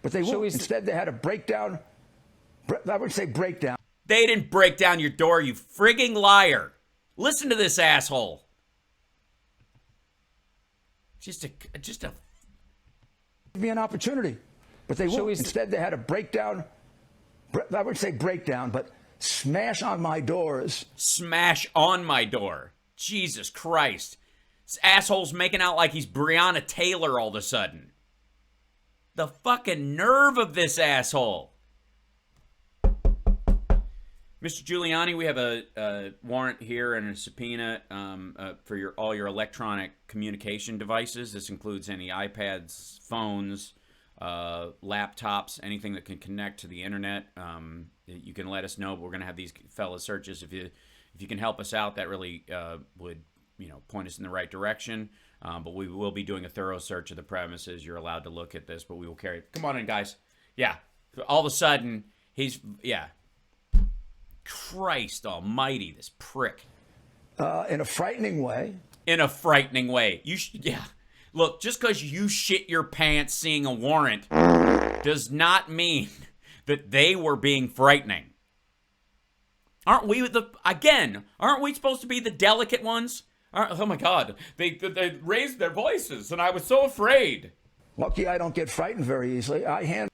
But they won't. Instead, they had a breakdown. I would say breakdown. They didn't break down your door, you frigging liar. Listen to this asshole. Just a. Give me an opportunity. But they won't. Instead, they had a breakdown. I would say breakdown, but smash on my doors. Smash on my door. Jesus Christ. This asshole's making out like he's Breonna Taylor all of a sudden. The fucking nerve of this asshole. Mr. Giuliani, we have a warrant here and a subpoena for all your electronic communication devices. This includes any iPads, phones, laptops, anything that can connect to the internet. You can let us know. But we're going to have these fellas searches. If you can help us out, that really would point us in the right direction. But we will be doing a thorough search of the premises. You're allowed to look at this, but we will carry it. Come on in, guys. Yeah. All of a sudden, Christ almighty, this prick. In a frightening way. In a frightening way. Look, just because you shit your pants seeing a warrant does not mean that they were being frightening. Aren't we supposed to be the delicate ones? Oh my God, they raised their voices and I was so afraid. Lucky I don't get frightened very easily. I handle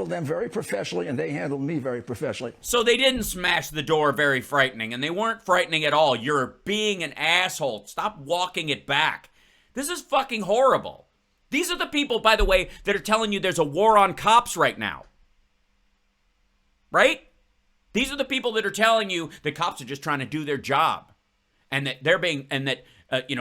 them very professionally and they handle me very professionally. So they didn't smash the door very frightening and they weren't frightening at all. You're being an asshole. Stop walking it back. This is fucking horrible. These are the people, by the way, that are telling you there's a war on cops right now. Right? These are the people that are telling you that cops are just trying to do their job and that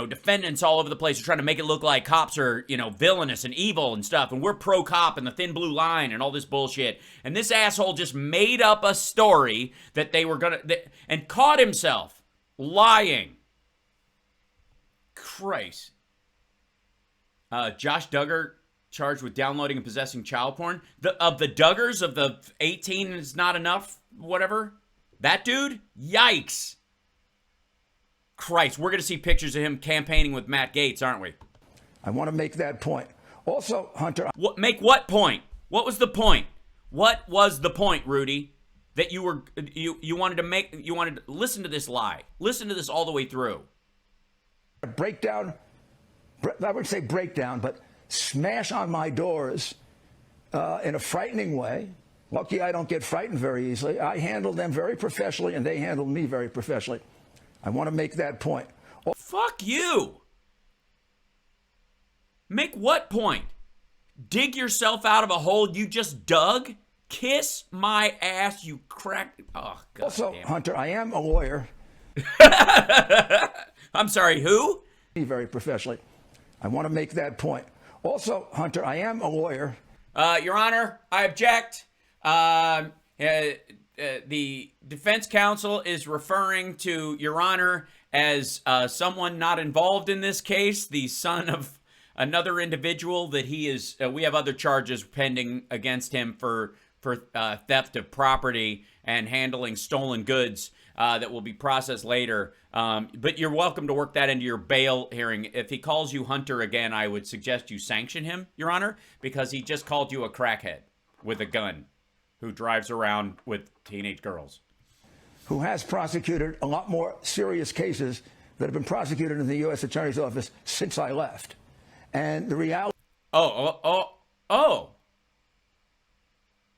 defendants all over the place are trying to make it look like cops are, villainous and evil and stuff. And we're pro-cop and the thin blue line and all this bullshit. And this asshole just made up a story that they were and caught himself lying. Christ. Josh Duggar charged with downloading and possessing child porn. Of the Duggars, of the 18 is not enough, whatever. That dude? Yikes. Christ, we're going to see pictures of him campaigning with Matt Gaetz, aren't we? I want to make that point. Also, Hunter... Make what point? What was the point? What was the point, Rudy? That you wanted to make... You wanted to listen to this lie. Listen to this all the way through. A breakdown... I would say breakdown, but smash on my doors in a frightening way. Lucky I don't get frightened very easily. I handle them very professionally, and they handle me very professionally. I want to make that point. Fuck you. Make what point? Dig yourself out of a hole you just dug? Kiss my ass, you crack... Oh, God. Also, Hunter, I am a lawyer. I'm sorry, who? Very professionally. I want to make that point. Also, Hunter, I am a lawyer. Your Honor, I object. The defense counsel is referring to Your Honor as someone not involved in this case, the son of another individual that he is. We have other charges pending against him for theft of property and handling stolen goods that will be processed later. But you're welcome to work that into your bail hearing. If he calls you Hunter again, I would suggest you sanction him, Your Honor, because he just called you a crackhead with a gun who drives around with teenage girls. Who has prosecuted a lot more serious cases that have been prosecuted in the U.S. Attorney's Office since I left. And the reality... Oh,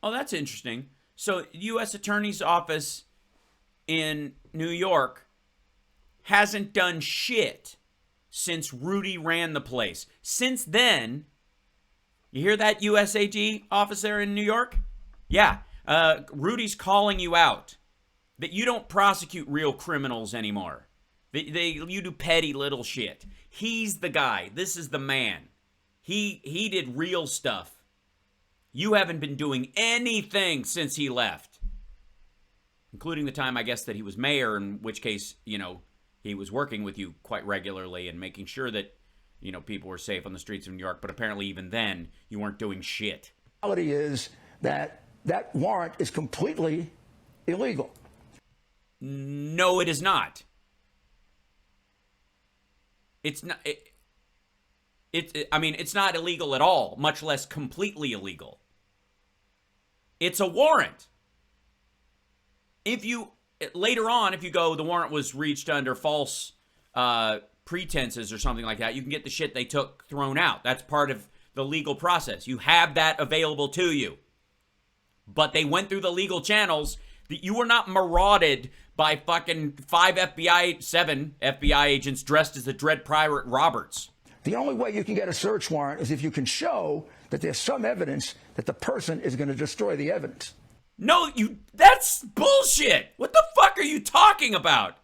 that's interesting. So U.S. Attorney's Office in New York hasn't done shit since Rudy ran the place. Since then, you hear that USAG office there in New York? Yeah, Rudy's calling you out that you don't prosecute real criminals anymore. You do petty little shit. He's the guy. This is the man. He did real stuff. You haven't been doing anything since he left, including the time, I guess, that he was mayor, in which case, he was working with you quite regularly and making sure that, people were safe on the streets of New York. But apparently even then, you weren't doing shit. The reality is that warrant is completely illegal. No, it is not. It's not. I mean, it's not illegal at all, much less completely illegal. It's a warrant. If you, later on, if you go, the warrant was reached under false pretenses or something like that, you can get the shit they took thrown out. That's part of the legal process. You have that available to you. But they went through the legal channels. That you were not marauded by fucking 7 FBI agents dressed as the Dread Pirate Roberts. The only way you can get a search warrant is if you can show that there's some evidence that the person is going to destroy the evidence. No, that's bullshit. What the fuck are you talking about?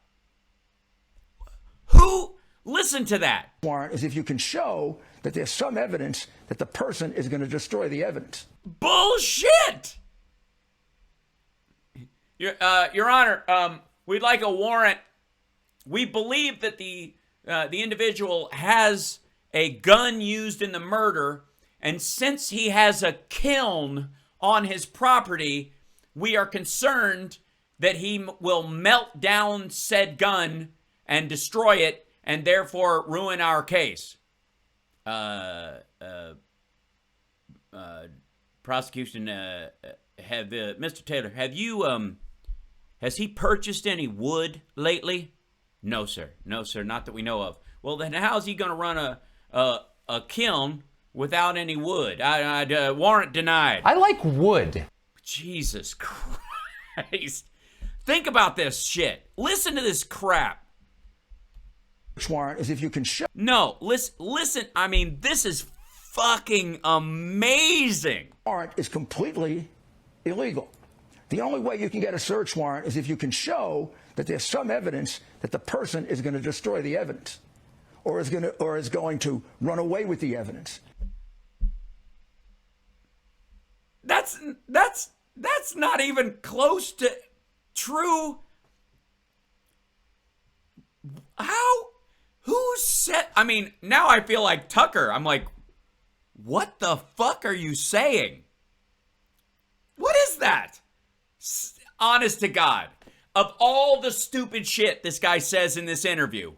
Who? Listen to that. Warrant is if you can show that there's some evidence that the person is going to destroy the evidence. Bullshit. Your Honor, we'd like a warrant. We believe that the individual has a gun used in the murder, and since he has a kiln on his property, we are concerned that he will melt down said gun and destroy it, and therefore ruin our case. Prosecution, Mr. Taylor, have you, has he purchased any wood lately? No, sir. No, sir. Not that we know of. Well, then how's he going to run a kiln without any wood? Warrant denied. I like wood. Jesus Christ. Think about this shit. Listen to this crap. Warrant is if you can show. No, listen. I mean, this is fucking amazing. Warrant is completely illegal. The only way you can get a search warrant is if you can show that there's some evidence that the person is going to destroy the evidence, or is going to run away with the evidence. That's not even close to true. Who said? I mean, now I feel like Tucker. I'm like, what the fuck are you saying? What is that? Honest to God, of all the stupid shit this guy says in this interview.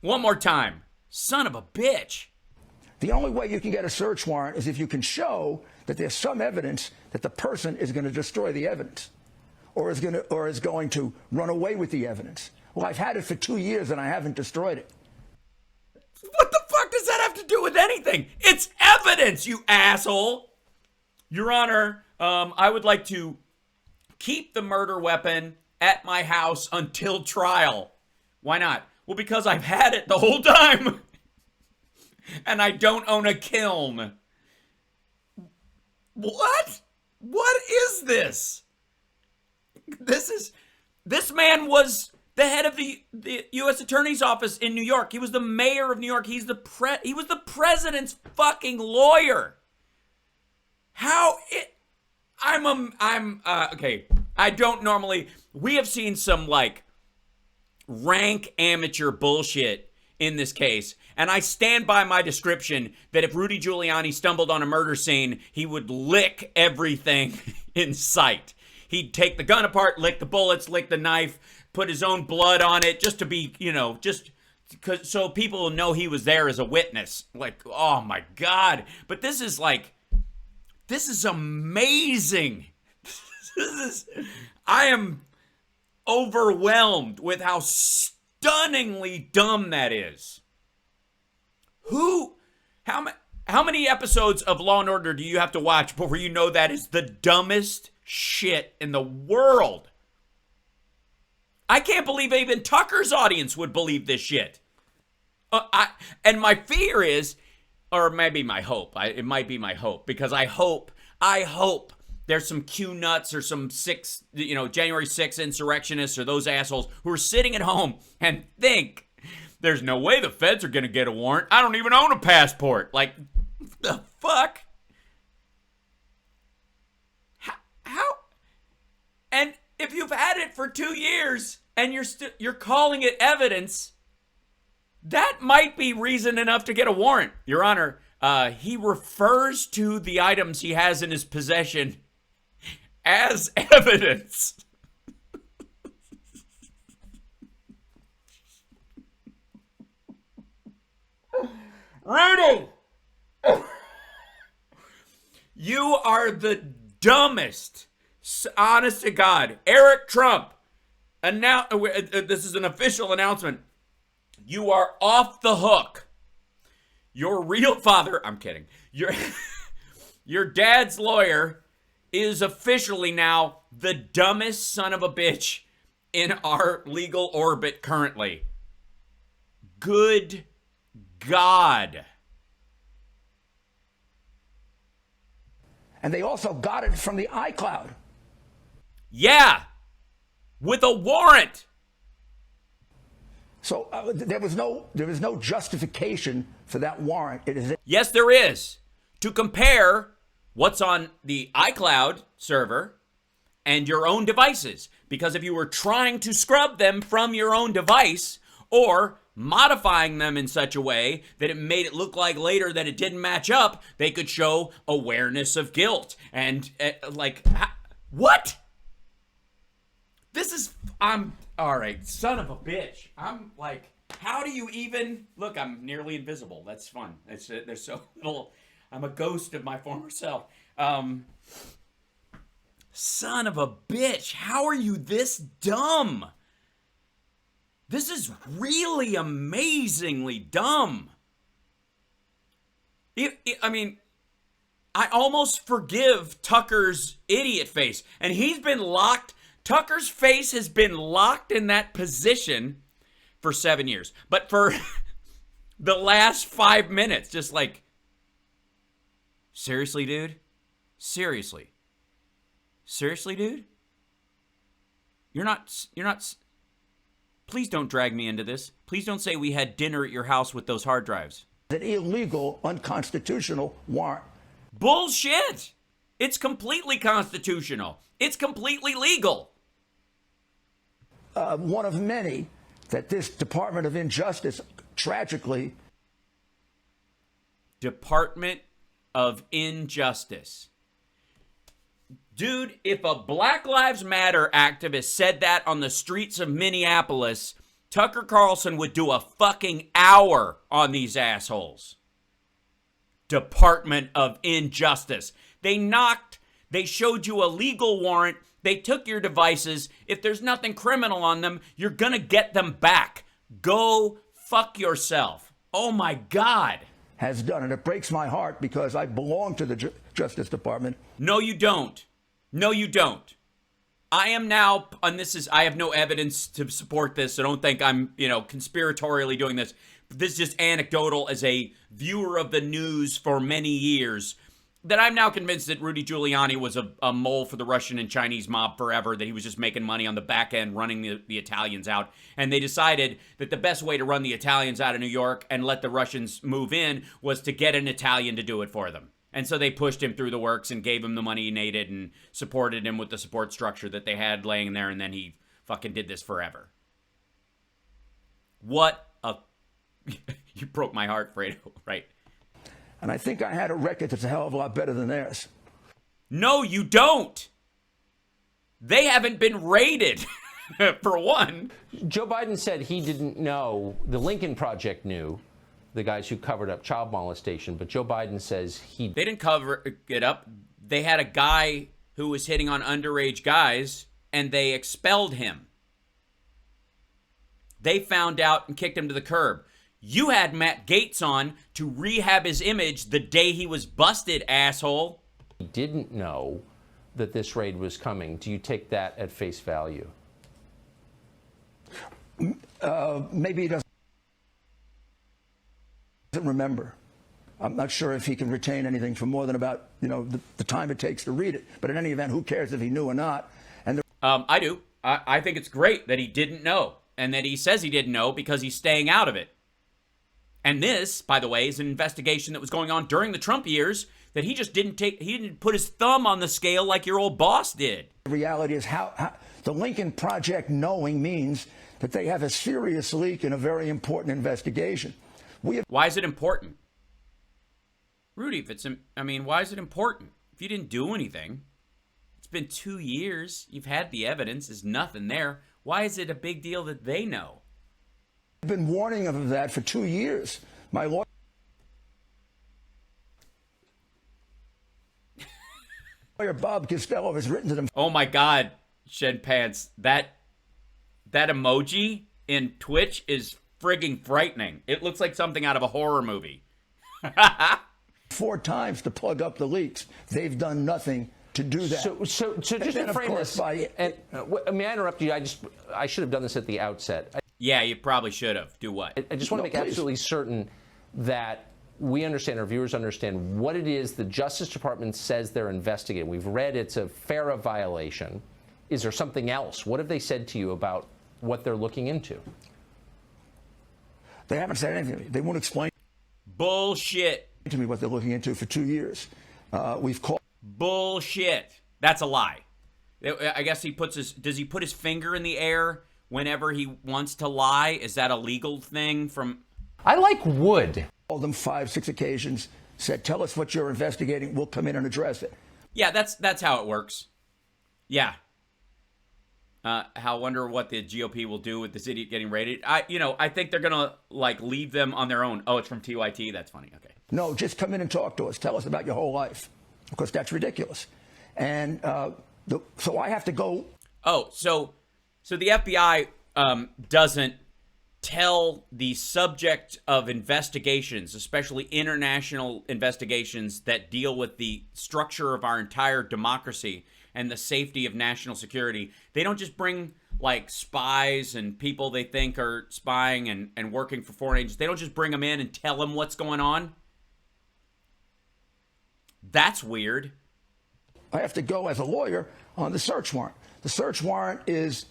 One more time. Son of a bitch. The only way you can get a search warrant is if you can show that there's some evidence that the person is going to destroy the evidence, or is going to run away with the evidence. Well, I've had it for 2 years and I haven't destroyed it. What the fuck does that have to do with anything? It's evidence, you asshole. Your Honor, I would like to keep the murder weapon at my house until trial. Why not? Well, because I've had it the whole time. And I don't own a kiln. What? What is this? This man was the head of the U.S. Attorney's Office in New York. He was the mayor of New York. He was the president's fucking lawyer. Okay. I don't normally, we have seen some like rank amateur bullshit in this case. And I stand by my description that if Rudy Giuliani stumbled on a murder scene, he would lick everything in sight. He'd take the gun apart, lick the bullets, lick the knife, put his own blood on it just to be, so people will know he was there as a witness. Like, oh my God. But this is amazing. I am overwhelmed with how stunningly dumb that is. How many episodes of Law and Order do you have to watch before you know that is the dumbest shit in the world? I can't believe even Tucker's audience would believe this shit. And my fear is, or maybe my hope, it might be my hope, because I hope there's some Q nuts or some January 6th insurrectionists or those assholes who are sitting at home and think, there's no way the feds are going to get a warrant. I don't even own a passport. Like, the fuck? How? And if you've had it for 2 years and you're calling it evidence, that might be reason enough to get a warrant. Your Honor, he refers to the items he has in his possession as evidence. Rudy! You are the dumbest. Honest to God. Eric Trump. This is an official announcement. You are off the hook. Your real father, I'm kidding. Your dad's lawyer is officially now the dumbest son of a bitch in our legal orbit currently. Good God. And they also got it from the iCloud. Yeah. With a warrant. So there was no justification for that warrant. Yes, there is. To compare what's on the iCloud server and your own devices. Because if you were trying to scrub them from your own device or modifying them in such a way that it made it look like later that it didn't match up, they could show awareness of guilt. And what? This is, all right, son of a bitch. I'm like, how do you even, look, I'm nearly invisible. That's fun. There's so little, I'm a ghost of my former self. Son of a bitch, how are you this dumb? This is really amazingly dumb. I mean, I almost forgive Tucker's idiot face. And he's been locked. Tucker's face has been locked in that position for 7 years. But for the last 5 minutes, just like, seriously, dude? Seriously? Seriously, dude? You're not, please don't drag me into this. Please don't say we had dinner at your house with those hard drives. An illegal, unconstitutional warrant. Bullshit! It's completely constitutional. It's completely legal. One of many that this Department of Injustice tragically. Department of Injustice. Dude, if a Black Lives Matter activist said that on the streets of Minneapolis, Tucker Carlson would do a fucking hour on these assholes. Department of Injustice. They showed you a legal warrant. They took your devices. If there's nothing criminal on them, you're gonna get them back. Go fuck yourself. Oh my God. Has done, and it breaks my heart because I belong to the Justice Department. No, you don't. No, you don't. I am now, and I have no evidence to support this, so don't think I'm, conspiratorially doing this. This is just anecdotal as a viewer of the news for many years, that I'm now convinced that Rudy Giuliani was a mole for the Russian and Chinese mob forever, that he was just making money on the back end running the Italians out. And they decided that the best way to run the Italians out of New York and let the Russians move in was to get an Italian to do it for them. And so they pushed him through the works and gave him the money he needed and supported him with the support structure that they had laying there, and then he fucking did this forever. What a... You broke my heart, Fredo, right? And I think I had a record that's a hell of a lot better than theirs. No, you don't. They haven't been raided, for one. Joe Biden said he didn't know. The Lincoln Project knew, the guys who covered up child molestation, but Joe Biden says he... They didn't cover it up. They had a guy who was hitting on underage guys, and they expelled him. They found out and kicked him to the curb. You had Matt Gaetz on to rehab his image the day he was busted, asshole. He didn't know that this raid was coming. Do you take that at face value? Maybe he doesn't remember. I'm not sure if he can retain anything for more than about, the time it takes to read it. But in any event, who cares if he knew or not? And I do. I think it's great that he didn't know, and that he says he didn't know because he's staying out of it. And this, by the way, is an investigation that was going on during the Trump years that he just didn't put his thumb on the scale like your old boss did. The reality is how the Lincoln Project knowing means that they have a serious leak in a very important investigation. Why is it important? Rudy, why is it important? If you didn't do anything, it's been 2 years, you've had the evidence, there's nothing there. Why is it a big deal that they know? I've been warning them of that for 2 years. My lawyer. lawyer Bob Costello has written to them Oh my God, Shed Pants, that emoji in Twitch is frigging frightening. It looks like something out of a horror movie. 4 times to plug up the leaks. They've done nothing to do that. So just to frame this, and may I interrupt you? I should have done this at the outset. Yeah, you probably should have. Do what? I just want to make absolutely certain that we understand, our viewers understand, what it is the Justice Department says they're investigating. We've read it's a FARA violation. Is there something else? What have they said to you about what they're looking into? They haven't said anything to me. They won't explain Bullshit. to me what they're looking into for 2 years. We've called. Bullshit. That's a lie. I guess does he put his finger in the air whenever he wants to lie? Is that a legal thing from? I like wood. Called them 5, 6 occasions, said, tell us what you're investigating. We'll come in and address it. Yeah, that's how it works. Yeah. I wonder what the GOP will do with this idiot getting raided. I think they're gonna leave them on their own. Oh, it's from TYT. That's funny. Okay. No, just come in and talk to us. Tell us about your whole life, because that's ridiculous. And so I have to go. Oh, so the FBI doesn't tell the subject of investigations, especially international investigations that deal with the structure of our entire democracy and the safety of national security. They don't just bring spies and people they think are spying and working for foreign agents. They don't just bring them in and tell them what's going on. That's weird. I have to go as a lawyer on the search warrant. The search warrant is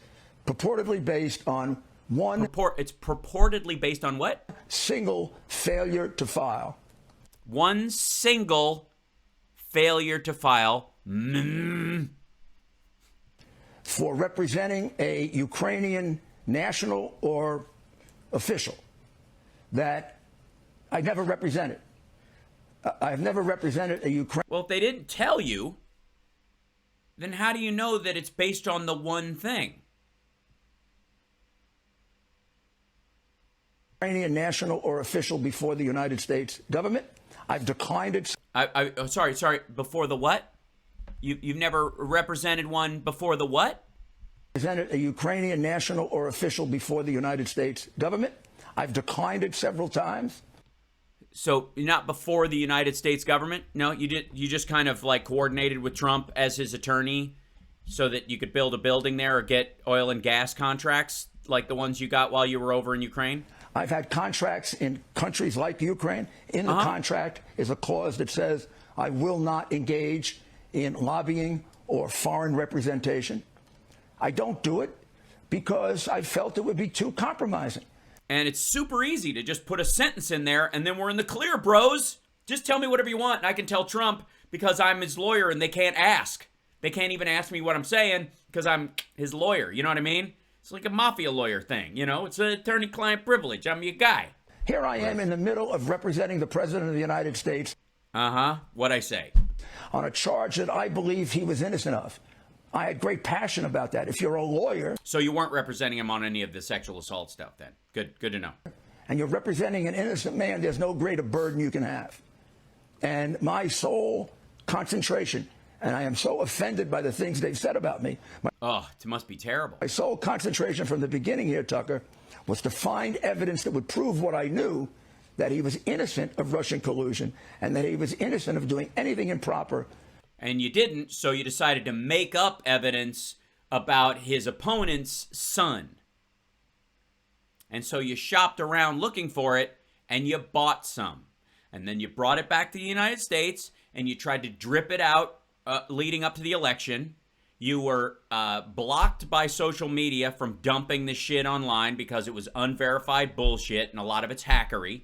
purportedly based on It's purportedly based on what? Single failure to file. One single failure to file. For representing a Ukrainian national or official that I never represented. I've never represented a Ukrainian. Well, if they didn't tell you, then how do you know that it's based on the one thing? Ukrainian national or official before the United States government. I've declined it. Sorry. Before the what? You've never represented one before the what? Represented a Ukrainian national or official before the United States government. I've declined it several times. So not before the United States government? No, you did. You just kind of coordinated with Trump as his attorney so that you could build a building there or get oil and gas contracts like the ones you got while you were over in Ukraine? I've had contracts in countries like Ukraine. In the contract is a clause that says I will not engage in lobbying or foreign representation. I don't do it because I felt it would be too compromising. And it's super easy to just put a sentence in there and then we're in the clear, bros. Just tell me whatever you want and I can tell Trump because I'm his lawyer and they can't ask. They can't even ask me what I'm saying because I'm his lawyer. You know what I mean? It's like a mafia lawyer thing, It's an attorney-client privilege. I'm your guy. Here I am in the middle of representing the President of the United States. What'd I say? On a charge that I believe he was innocent of. I had great passion about that. If you're a lawyer... So you weren't representing him on any of the sexual assault stuff then? Good to know. And you're representing an innocent man, there's no greater burden you can have. And my sole concentration, and I am so offended by the things they've said about me. It must be terrible. My sole concentration from the beginning here, Tucker, was to find evidence that would prove what I knew, that he was innocent of Russian collusion and that he was innocent of doing anything improper. And you didn't, so you decided to make up evidence about his opponent's son. And so you shopped around looking for it, and you bought some. And then you brought it back to the United States, and you tried to drip it out leading up to the election. You were blocked by social media from dumping this shit online because it was unverified bullshit, and a lot of it's hackery.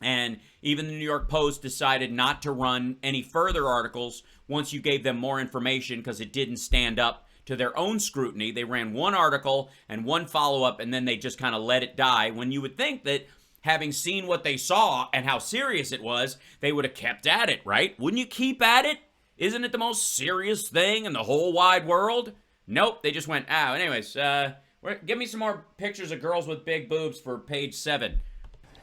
And even the New York Post decided not to run any further articles once you gave them more information because it didn't stand up to their own scrutiny. They ran one article and one follow-up, and then they just kind of let it die. When you would think that having seen what they saw and how serious it was, they would have kept at it, right? Wouldn't you keep at it? Isn't it the most serious thing in the whole wide world? Nope, they just went, anyways, give me some more pictures of girls with big boobs for page 7.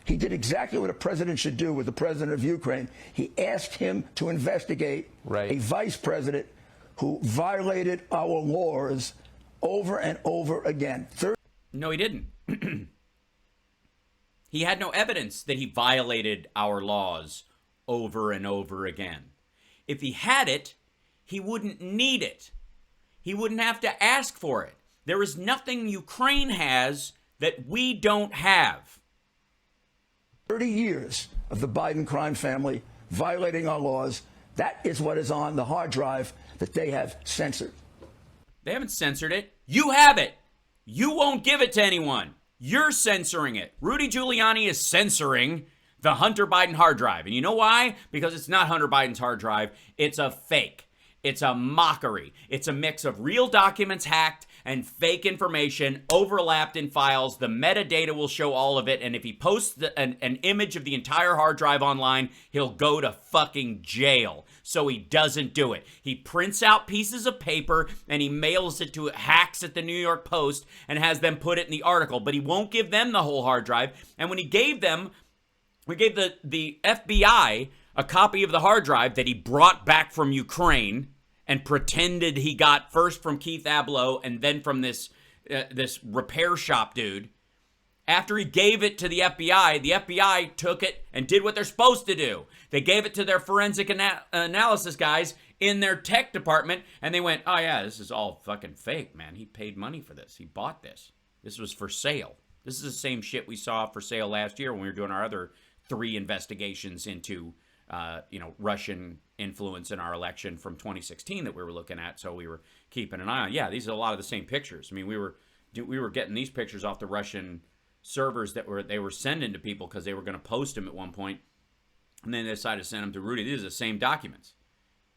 He did exactly what a president should do with the president of Ukraine. He asked him to investigate a vice president who violated our laws over and over again. No, he didn't. He had no evidence that he violated our laws over and over again. If he had it, he wouldn't need it. He wouldn't have to ask for it. There is nothing Ukraine has that we don't have. 30 years of the Biden crime family violating our laws. That is what is on the hard drive that they have censored. They haven't censored it. You have it. You won't give it to anyone. You're censoring it. Rudy Giuliani is censoring the Hunter Biden hard drive. And you know why? Because it's not Hunter Biden's hard drive. It's a fake. It's a mockery. It's a mix of real documents hacked and fake information overlapped in files. The metadata will show all of it. And if he posts an image of the entire hard drive online, he'll go to fucking jail. So he doesn't do it. He prints out pieces of paper and he mails it to hacks at the New York Post and has them put it in the article. But he won't give them the whole hard drive. And when he gave them, we gave the FBI a copy of the hard drive that he brought back from Ukraine and pretended he got first from Keith Abloh and then from this repair shop dude. After he gave it to the FBI took it and did what they're supposed to do. They gave it to their forensic analysis guys in their tech department, and they went, oh yeah, this is all fucking fake, man. He paid money for this. He bought this. This was for sale. This is the same shit we saw for sale last year when we were doing our other 3 investigations into Russian influence in our election from 2016 that we were looking at, so we were keeping an eye on. Yeah, these are a lot of the same pictures. I mean, we were getting these pictures off the Russian servers that they were sending to people because they were going to post them at one point, and then they decided to send them to Rudy. These are the same documents.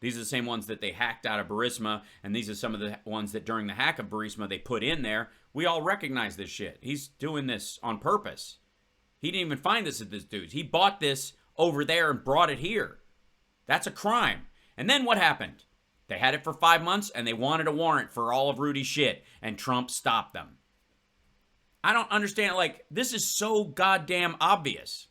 These are the same ones that they hacked out of Burisma, and these are some of the ones that during the hack of Burisma they put in there. We all recognize this shit. He's doing this on purpose. He didn't even find this at this dude's. He bought this over there and brought it here. That's a crime. And then what happened? They had it for 5 months and they wanted a warrant for all of Rudy's shit, and Trump stopped them. I don't understand. Like, this is so goddamn obvious.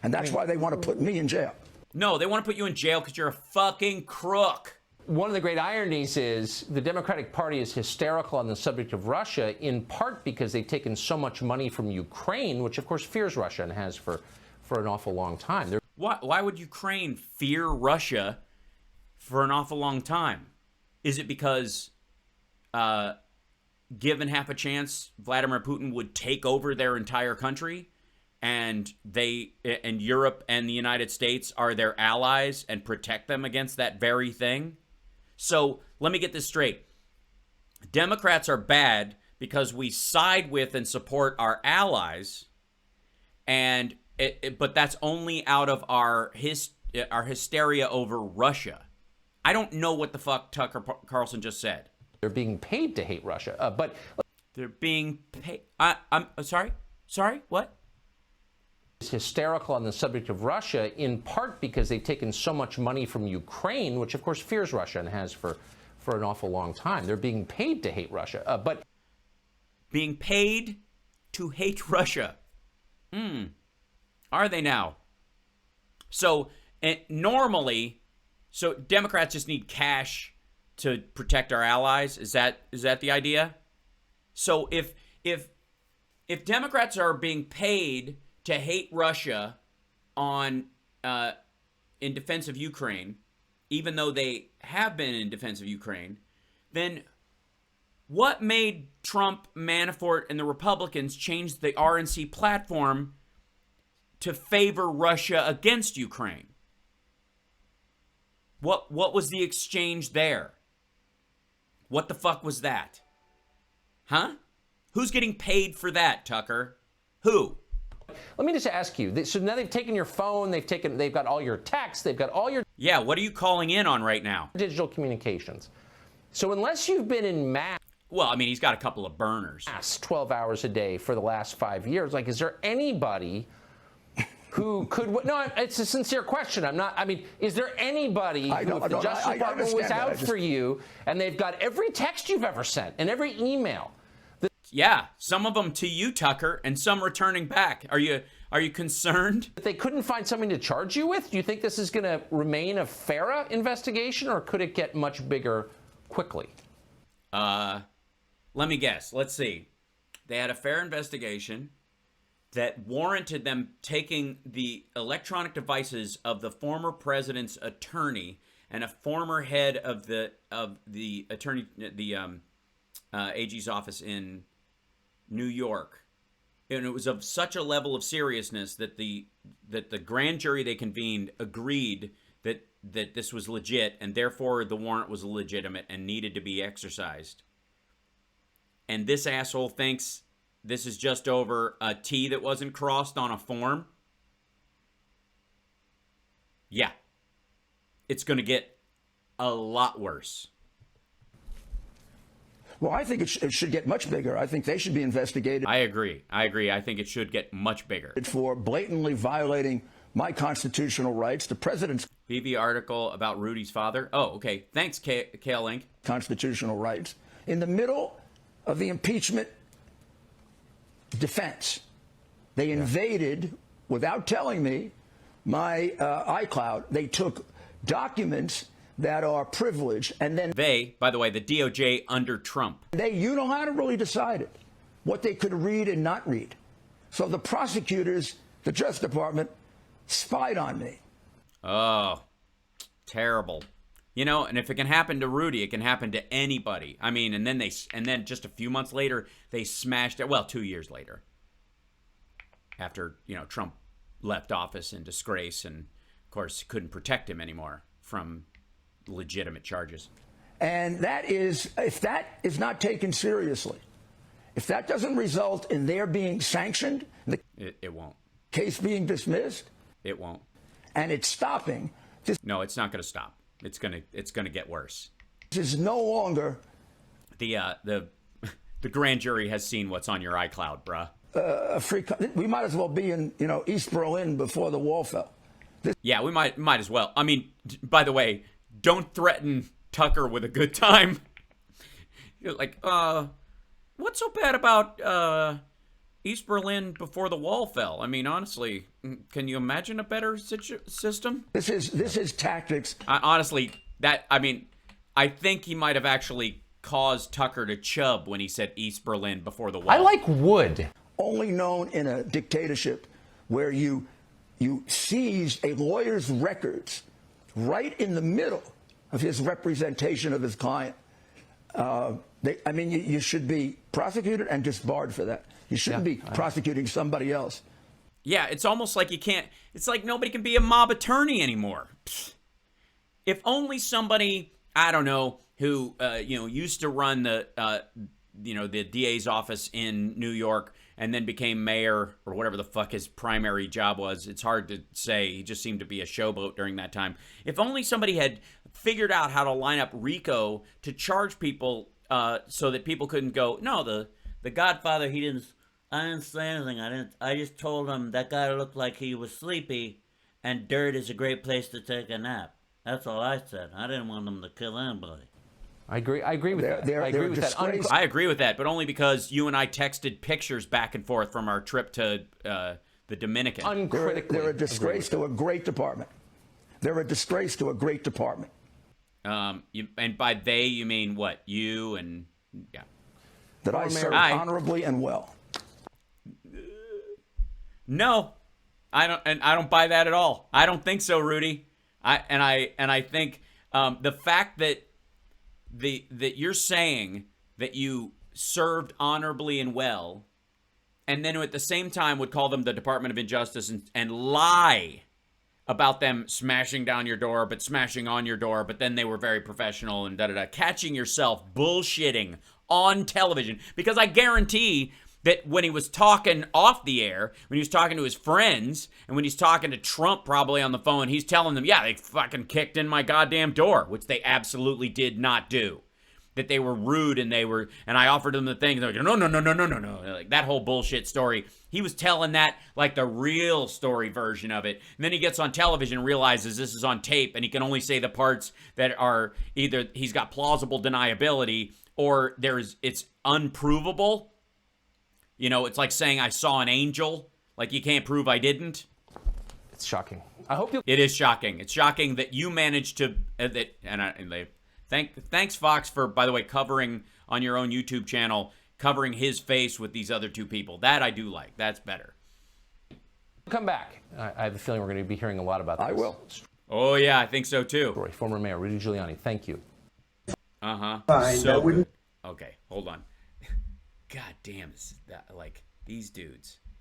And that's why they want to put me in jail. No, they want to put you in jail because you're a fucking crook. One of the great ironies is the Democratic Party is hysterical on the subject of Russia, in part because they've taken so much money from Ukraine, which of course fears Russia and has for an awful long time. Why would Ukraine fear Russia for an awful long time? Is it because, given half a chance, Vladimir Putin would take over their entire country, and Europe and the United States are their allies and protect them against that very thing? So let me get this straight. Democrats are bad because we side with and support our allies, but that's only out of our hysteria over Russia. I don't know what the fuck Tucker Carlson just said. They're being paid to hate Russia, but they're being paid. I'm sorry. Sorry, what? Is hysterical on the subject of Russia, in part because they've taken so much money from Ukraine, which of course fears Russia and has for an awful long time. They're being paid to hate Russia, but being paid to hate Russia. Are they now? So normally, Democrats just need cash to protect our allies. Is that the idea? So if Democrats are being paid to hate Russia in defense of Ukraine, even though they have been in defense of Ukraine, then what made Trump, Manafort, and the Republicans change the RNC platform to favor Russia against Ukraine? What was the exchange there? What the fuck was that? Huh? Who's getting paid for that, Tucker? Who? Let me just ask you. So now they've taken your phone, they've got all your texts, they've got all your... Yeah, what are you calling in on right now? Digital communications. So unless you've been in mass... Well, I mean, he's got a couple of burners. 12 hours a day for the last 5 years. Like, is there anybody who could... No, it's a sincere question. Is there anybody who, if the Justice Department was out for you and they've got every text you've ever sent and every email... Yeah, some of them to you, Tucker, and some returning back. Are you Are you concerned? If they couldn't find something to charge you with, do you think this is going to remain a FARA investigation, or could it get much bigger quickly? Let me guess. Let's see. They had a fair investigation that warranted them taking the electronic devices of the former president's attorney and a former head of the AG's office in New York. And it was of such a level of seriousness that the grand jury they convened agreed that this was legit, and therefore the warrant was legitimate and needed to be exercised. And this asshole thinks this is just over a T that wasn't crossed on a form. Yeah. It's going to get a lot worse. Well, I think it should get much bigger. I think they should be investigated. I agree. I think it should get much bigger. For blatantly violating my constitutional rights. The president's BB article about Rudy's father. Oh, okay. Thanks, Kale Link. Constitutional rights. In the middle of the impeachment defense, they invaded, without telling me, my iCloud. They took documents that are privileged, and then They, by the way, the DOJ under Trump. they unilaterally decided what they could read and not read. So the prosecutors, the Justice Department, spied on me. Oh, terrible. You know, and if it can happen to Rudy, it can happen to anybody. I mean, and then just a few months later, they smashed it. Well, 2 years later, after, Trump left office in disgrace and, of course, couldn't protect him anymore from legitimate charges. And that is, if that is not taken seriously, if that doesn't result in their being sanctioned, the It won't. case being dismissed, It won't. and it's stopping, this No, it's not going to stop. It's gonna get worse. is no longer The grand jury has seen what's on your iCloud, bruh. a free. We might as well be in East Berlin before the wall fell. Yeah, we might as well. I mean, by the way, don't threaten Tucker with a good time. You're like, what's so bad about East Berlin before the wall fell? I mean, honestly, can you imagine a better system? This is tactics. Honestly, I think he might have actually caused Tucker to chub when he said East Berlin before the wall. I like wood. Only known in a dictatorship where you seize a lawyer's records right in the middle of his representation of his client. You should be prosecuted and disbarred for that. You shouldn't be prosecuting somebody else. Yeah, it's almost like it's like nobody can be a mob attorney anymore. Pfft. If only somebody, I don't know, who, used to run the DA's office in New York and then became mayor or whatever the fuck his primary job was. It's hard to say. He just seemed to be a showboat during that time. If only somebody had figured out how to line up RICO to charge people so that people couldn't go, no, the Godfather, I didn't say anything. I just told him that guy looked like he was sleepy and dirt is a great place to take a nap. That's all I said. I didn't want him to kill anybody. I agree with that. They're I agree with that. I agree with that, but only because you and I texted pictures back and forth from our trip to the Dominican. Uncritically. They're a disgrace to a great department. They're a disgrace to a great department. And by they, you mean what? You and, yeah. That I served honorably and well. No, I don't buy that at all. I don't think so, Rudy. I think the fact that that you're saying that you served honorably and well, and then at the same time would call them the Department of Injustice and lie about them smashing down your door, but smashing on your door, but then they were very professional and da-da-da. Catching yourself bullshitting on television. Because I guarantee that when he was talking off the air, when he was talking to his friends, and when he's talking to Trump probably on the phone, he's telling them, yeah, they fucking kicked in my goddamn door, which they absolutely did not do. That they were rude and I offered them the thing. They're like, no. Like that whole bullshit story. He was telling that like the real story version of it. And then he gets on television and realizes this is on tape and he can only say the parts that are either he's got plausible deniability or it's unprovable. It's like saying I saw an angel. Like you can't prove I didn't. It's shocking. I hope you. It is shocking. It's shocking that you managed to. Thanks Fox for, by the way, covering on your own YouTube channel, covering his face with these other two people. That I do like. That's better. Come back. I have a feeling we're going to be hearing a lot about this. I will. Oh yeah, I think so too. Story. Former Mayor Rudy Giuliani. Thank you. Fine. So good. Okay, hold on. God damn, like these dudes.